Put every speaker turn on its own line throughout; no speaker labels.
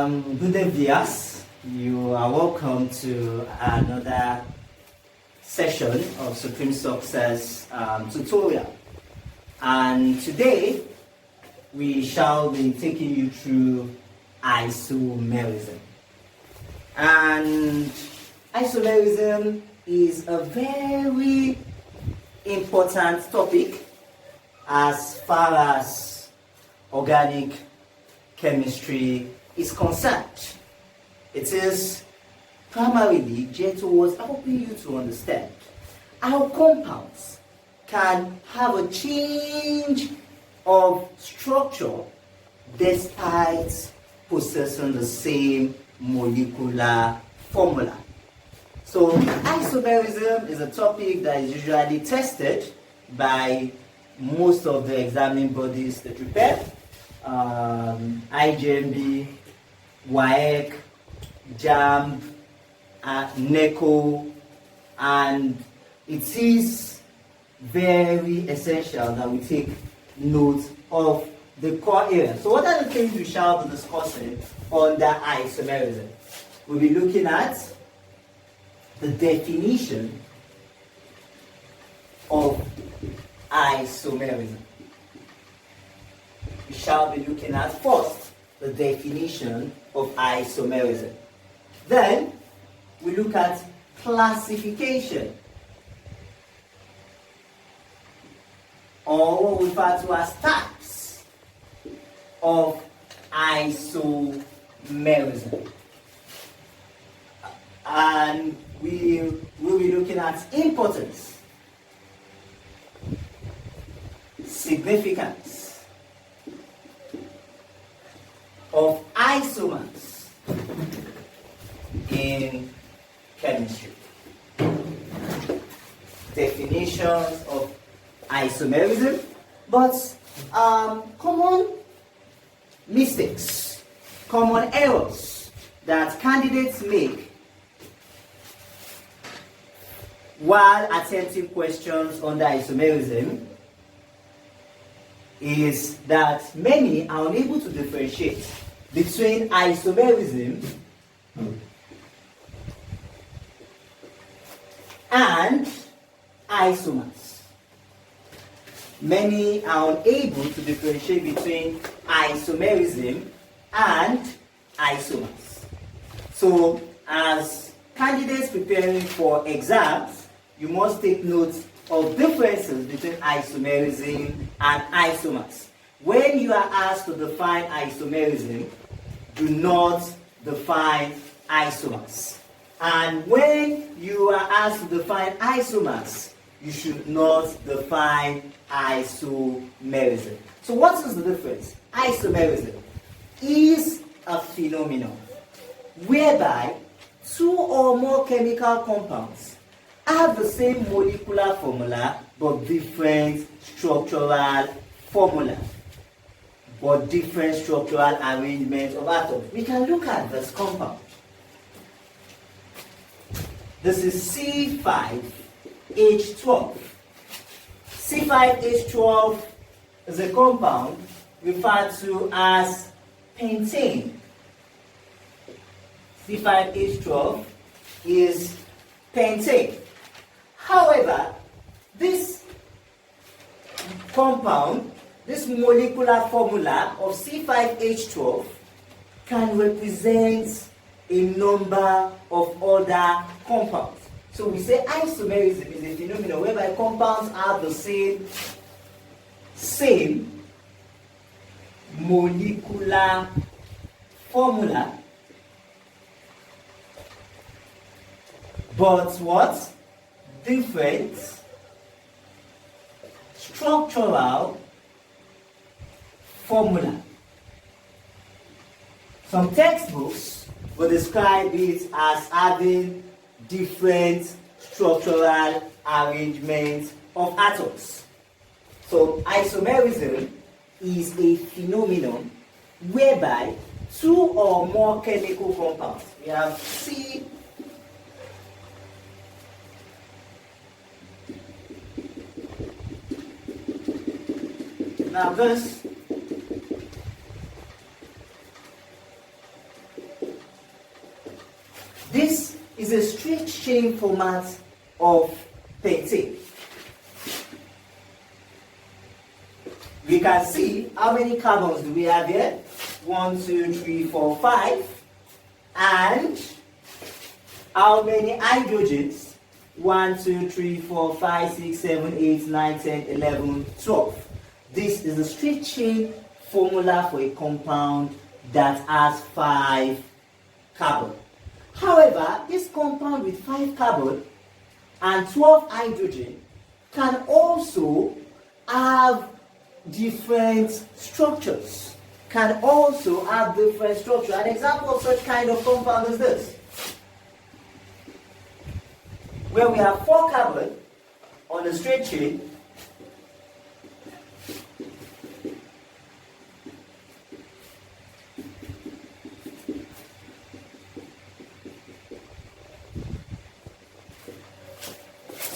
Good day, viewers. You are welcome to another session of Supreme Success tutorial. And today, we shall be taking you through isomerism. And isomerism is a very important topic as far as organic chemistry is concerned. It is primarily geared towards helping you to understand how compounds can have a change of structure despite possessing the same molecular formula. So isomerism is a topic that is usually tested by most of the examining bodies that prepare. IJMB, WAEC, JAMB, NECO, and it is very essential that we take note of the core areas. So what are the things we shall be discussing under isomerism? We'll be looking at the definition of isomerism. We shall be looking at first the definition of isomerism. Then we look at classification, or what we refer to as types of isomerism. And we will be looking at importance, significance of isomers in chemistry. Definitions of isomerism, but common mistakes, common errors that candidates make while attempting questions under isomerism is that many are unable to differentiate between isomerism and isomers. Many are unable to differentiate between isomerism and isomers. So, as candidates preparing for exams, you must take note of differences between isomerism and isomers. When you are asked to define isomerism, do not define isomers. And when you are asked to define isomers, you should not define isomerism. So what is the difference? Isomerism is a phenomenon whereby two or more chemical compounds have the same molecular formula but different structural formula, but different structural arrangement of atoms. We can look at this compound. This is C5H12. C5H12 is a compound referred to as pentane. C5H12 is pentane. However, this compound, this molecular formula of C5H12 can represent a number of other compounds. So we say isomerism is a phenomenon whereby compounds have the same molecular formula, but what? Different structural formula. Some textbooks will describe it as having different structural arrangements of atoms. So isomerism is a phenomenon whereby two or more chemical compounds, we have C Now this straight chain format of pentane. We can see how many carbons do we have here? 1, 2, 3, 4, 5. And how many hydrogens? 1, 2, 3, 4, 5, 6, 7, 8, 9, 10, 11, 12. This is the straight chain formula for a compound that has 5 carbon. However, this compound with 5 carbon and 12 hydrogen can also have different structures. An example of such kind of compound is this, where we have 4 carbon on a straight chain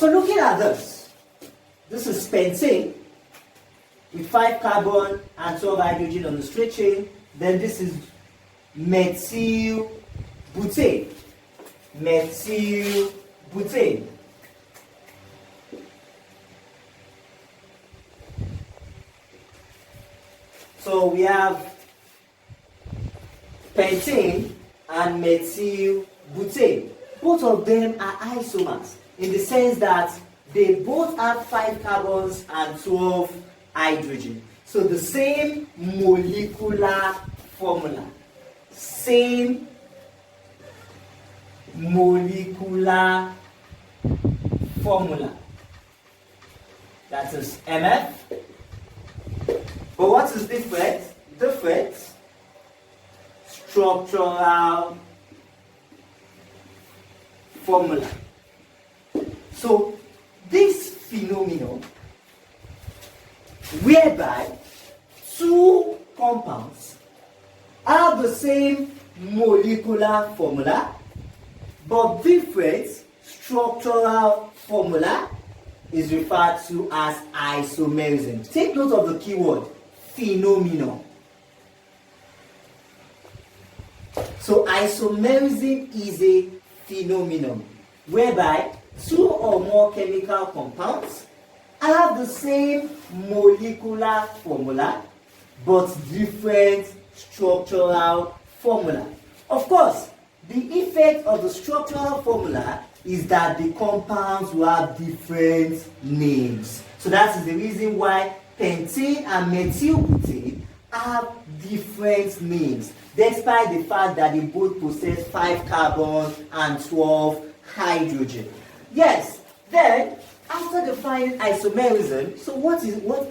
So looking at this is pentane with 5 carbon and 12 hydrogen on the straight chain. Then this is methyl butane. So we have pentane and methyl butane. Both of them are isomers in the sense that they both have 5 carbons and 12 hydrogen. So the same molecular formula. That is MF. But what is different? Structural formula. So this phenomenon whereby 2 compounds have the same molecular formula but different structural formula is referred to as isomerism. Take note of the keyword phenomenon. So isomerism is a phenomenon whereby 2 or more chemical compounds have the same molecular formula but different structural formula. Of course, the effect of the structural formula is that the compounds will have different names. So that is the reason why pentane and methylbutane have different names, despite the fact that they both possess 5 carbon and 12 hydrogen. Yes, then after defining isomerism, so what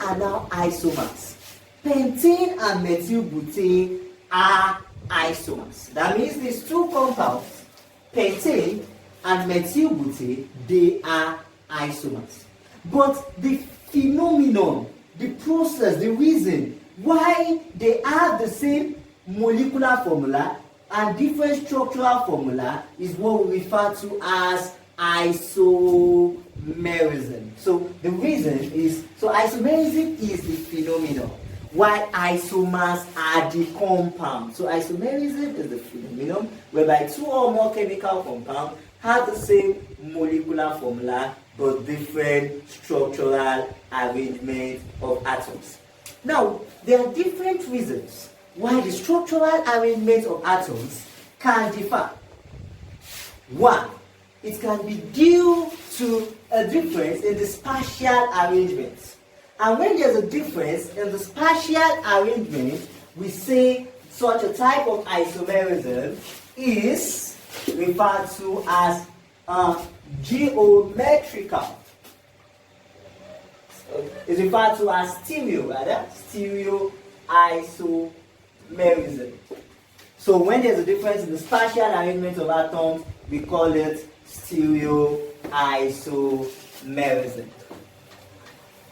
are now isomers? Pentane and methylbutane are isomers. That means these 2 compounds, pentane and methylbutane, they are isomers. But the phenomenon, the process, the reason why they have the same molecular formula and different structural formula is what we refer to as isomerism. So the reason is, isomerism is the phenomenon, while isomers are the compound. So isomerism is the phenomenon whereby 2 or more chemical compounds have the same molecular formula but different structural arrangement of atoms. Now, there are different reasons why the structural arrangement of atoms can differ. 1, it can be due to a difference in the spatial arrangement. And when there's a difference in the spatial arrangement, we say such a type of isomerism is referred to as geometrical. It's referred to as stereo isomerism. So when there's a difference in the spatial arrangement of atoms, we call it stereoisomerism.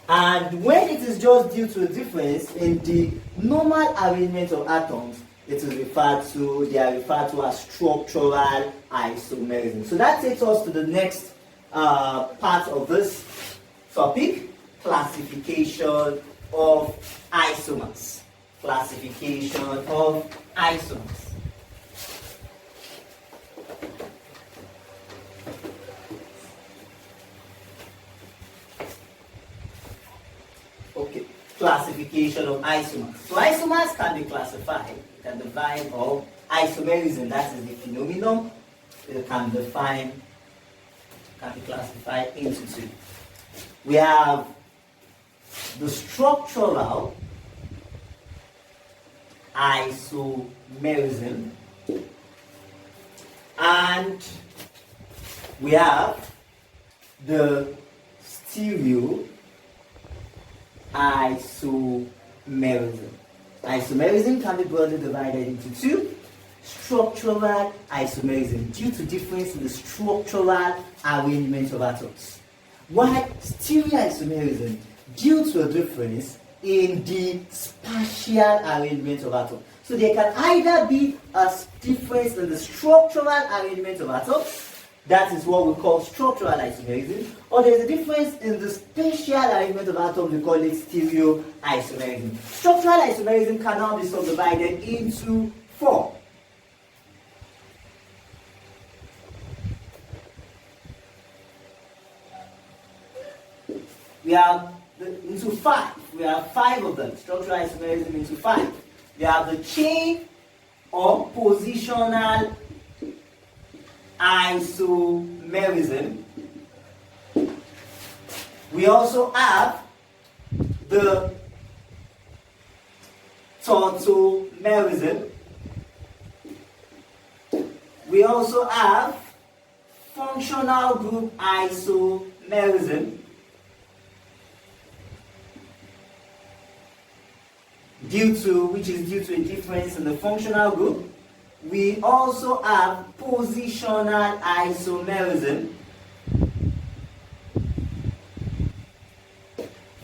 And when it is just due to a difference in the normal arrangement of atoms, they are referred to as structural isomerism. So that takes us to the next part of this topic, classification of isomers. classification of isomers. So isomers can be classified, can define, or isomerism, that is the phenomenon, can be classified into two. We have the structural isomerism, and we have the stereo isomerism. Isomerism can be broadly divided into two. Structural isomerism, due to difference in the structural arrangement of atoms. While stereoisomerism, due to a difference in the spatial arrangement of atoms. So there can either be a difference in the structural arrangement of atoms, that is what we call structural isomerism, or there is a difference in the spatial arrangement of atoms, we call it stereoisomerism. Structural isomerism can now be subdivided into four. We have into five. We have five of them. Structural isomerism into five. We have the chain or positional isomerism. We also have the tautomerism. We also have functional group isomerism. Which is due to a difference in the functional group. We also have positional isomerism.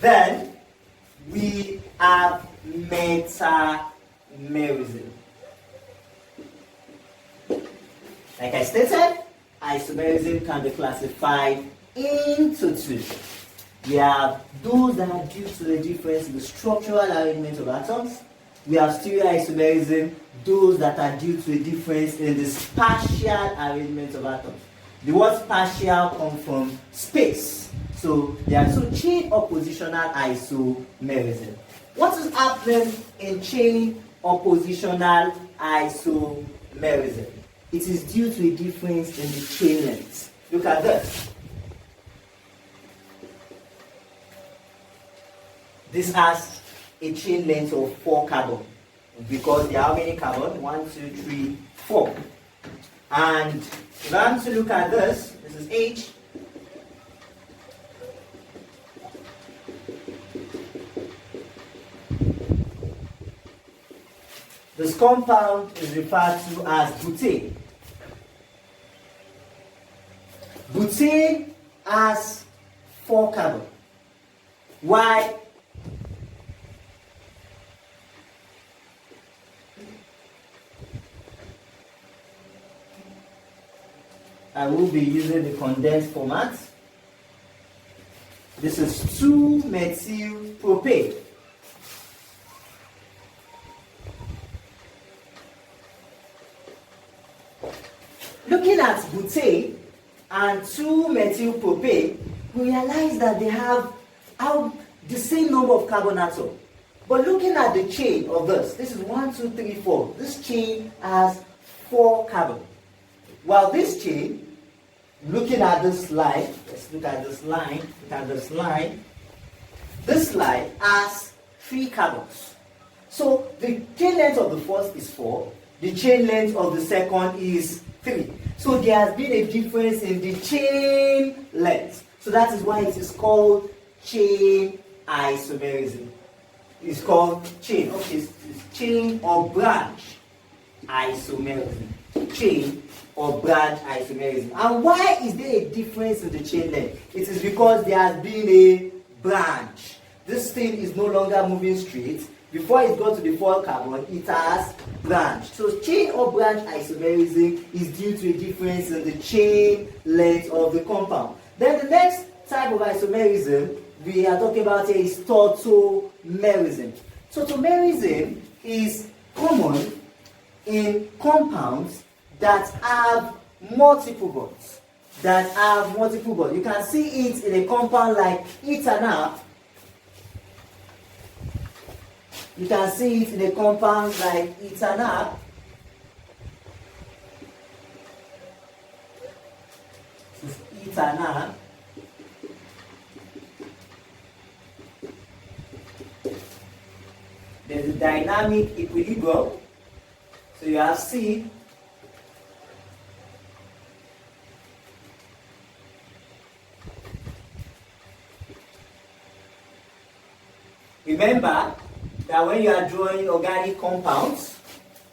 Then we have metamerism. Like I stated, isomerism can be classified into two. We have those that are due to the difference in the structural arrangement of atoms. We have stereoisomerism, those that are due to a difference in the spatial arrangement of atoms. The word spatial comes from space. So there are also chain or positional isomerism. What is happening in chain or positional isomerism? It is due to a difference in the chain length. Look at this. This has a chain length of 4 carbon because there are how many carbon? 1, 2, 3, 4. And if I'm to look at this is H. This compound is referred to as butane. Butane has 4 carbon. Why? I will be using the condensed format. This is 2-methyl-propane. Looking at butane and 2-methyl-propane, we realize that they have the same number of carbon atoms. But looking at the chain of this is 1, 2, 3, 4. This chain has 4 carbon. While this chain, looking at this line, let's look at this line, this line has 3 carbons. So the chain length of the first is 4, the chain length of the second is 3. So there has been a difference in the chain length. So that is why it is called chain isomerism. It's called chain. Okay, it's chain or branch isomerism. Chain or branch isomerism. And why is there a difference in the chain length? It is because there has been a branch. This thing is no longer moving straight. Before it got to the 4 carbon, it has branched. So chain or branch isomerism is due to a difference in the chain length of the compound. Then the next type of isomerism we are talking about here is tautomerism. Tautomerism is common in compounds that have multiple bonds. You can see it in a compound like ethanol. You can see it in a compound like ethanol. This is ethanol. There's a dynamic equilibrium. So you have C. Remember that when you are drawing organic compounds,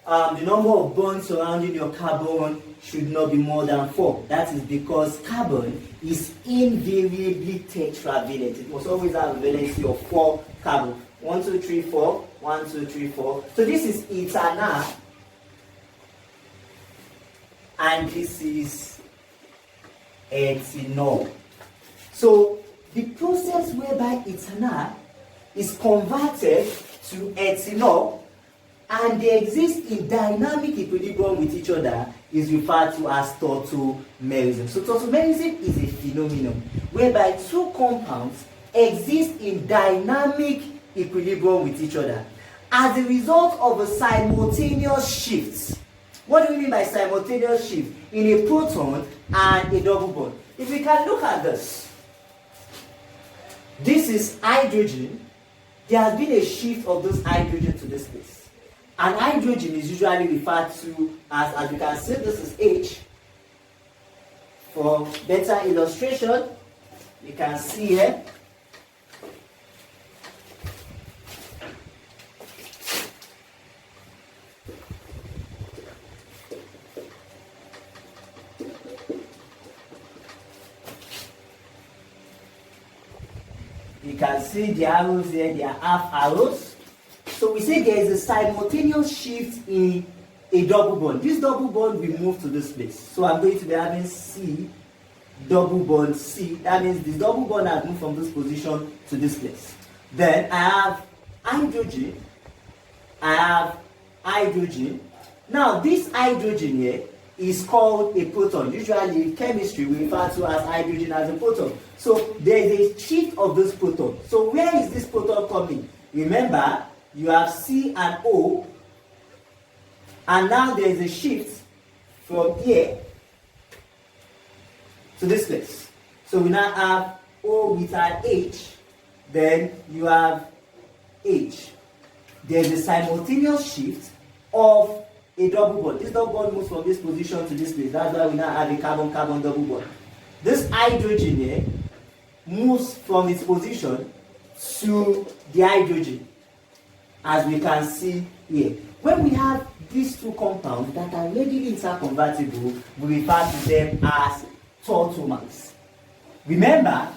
the number of bonds surrounding your carbon should not be more than 4. That is because carbon is invariably tetravalent. It must always have a valency of 4 carbon. 1, 2, 3, 4. 1, 2, 3, 4. So this is ethanol. And this is ethanol. So the process whereby ethanol is converted to ethanol and they exist in dynamic equilibrium with each other is referred to as tautomerism. So tautomerism is a phenomenon whereby two compounds exist in dynamic equilibrium with each other as a result of a simultaneous shift. What do we mean by simultaneous shift? In a proton and a double bond. If we can look at this, this is hydrogen. There has been a shift of this hydrogen to this place. And hydrogen is usually referred to as you can see, this is H. For better illustration, you can see here. You can see the arrows here, they are half arrows. So we say there is a simultaneous shift in a double bond. This double bond will move to this place. So I'm going to be having C, double bond C. That means this double bond has moved from this position to this place. Then I have hydrogen. I have hydrogen. Now this hydrogen here is called a proton. Usually in chemistry we refer to as hydrogen as a proton. So there is a shift of this proton. So where is this proton coming? Remember, you have C and O, and now there is a shift from here to this place. So we now have O with an H, then you have H. There is a simultaneous shift of a double bond. This double bond moves from this position to this place. That's why we now have a carbon-carbon double bond. This hydrogen here moves from its position to the hydrogen, as we can see here. When we have these two compounds that are readily interconvertible, we refer to them as tautomers. Remember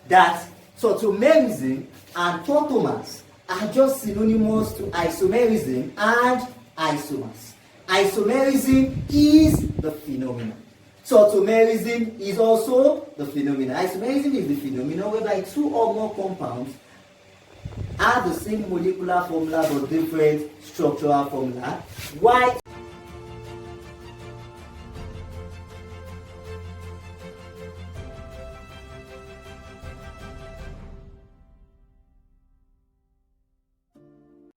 that tautomerism and tautomers are just synonymous to isomerism and isomers. Isomerism is the phenomenon. Tautomerism is also the phenomenon. Isomerism is the phenomenon whereby two or more compounds have the same molecular formula but different structural formula. Why?